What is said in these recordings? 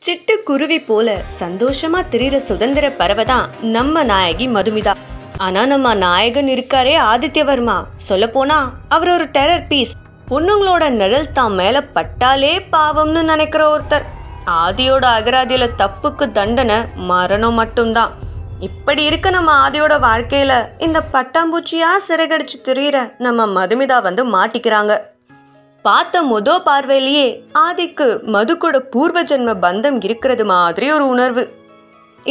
சிட்டுக்குருவி போல சந்தோஷமா திரியிற சுதந்திர பறவை தான் நம்ம நாயகி மதுமிதா. ஆனா நம்ம நாயகன் இருக்காரே ஆதித்யவர்மா, சொல்ல போனா அவர் ஒரு டெரர் பீஸ். பொண்ணுங்களோட நிழல் தான் மேல பட்டாலே பாவம்னு நினைக்கிற ஒருத்தர். ஆதியோட அகராதியில தப்புக்கு தண்டனை மரணம் மட்டும்தான். இப்படி இருக்க நம்ம ஆதியோட வாழ்க்கையில இந்த பட்டாம்பூச்சியா சிறகடிச்சு திரியிற நம்ம மதுமிதா மாட்டிக்கிறாங்க. பார்த்த பார்வையிலேயே ஆதிக்கு மது கூட பூர்வ ஜென்ம பந்தம் இருக்கிறது மாதிரி ஒரு உணர்வு.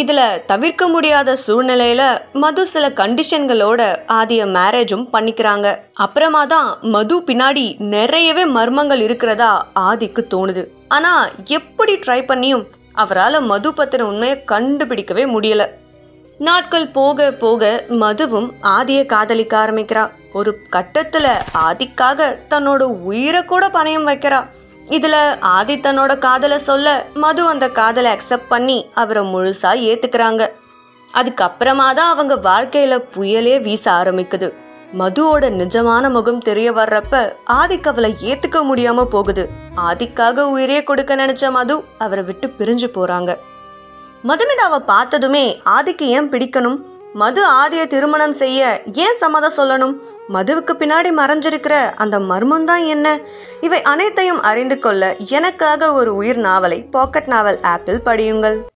இதுல தவிர்க்க முடியாத சூழ்நிலையில மது சில கண்டிஷன்களோட ஆதிய மேரேஜும் பண்ணிக்கிறாங்க. அப்புறமா தான் மது பின்னாடி நிறையவே மர்மங்கள் இருக்கிறதா ஆதிக்கு தோணுது. ஆனா எப்படி ட்ரை பண்ணியும் அவரால் மது பத்தின உண்மையை கண்டுபிடிக்கவே முடியல. நாட்கள் போக போக மதுவும் ஆதிய காதலிக்க ஆரம்பிக்கிறா. ஒரு கட்டத்துல ஆதிக்காக தன்னோட உயிரை கூட பணயம் வைக்கிறா. இதுல ஆதி தன்னோட காதலை சொல்ல மது அந்த காதலை அக்செப்ட் பண்ணி அவரை முழுசா ஏத்துக்கிறாங்க. அதுக்கப்புறமா தான் அவங்க வாழ்க்கையில புயலே வீச ஆரம்பிக்குது. மதுவோட நிஜமான முகம் தெரிய வர்றப்ப ஆதிக்கு அவளை ஏத்துக்க முடியாம போகுது. ஆதிக்காக உயிரே கொடுக்க நினைச்ச மது அவரை விட்டு பிரிஞ்சு போறாங்க. மதுமிதாவை பார்த்ததுமே ஆதிக்கு ஏன் பிடிக்கணும்? மது ஆதிய திருமணம் செய்ய ஏன் சம்மதம் சொல்லணும்? மதுவுக்கு பின்னாடி மறைஞ்சிருக்கிற அந்த மர்மம் தான் என்ன? இவை அனைத்தையும் அறிந்து கொள்ள எனக்காக ஒரு உயிர் நாவலை பாக்கெட் நாவல் ஆப்பில் படியுங்கள்.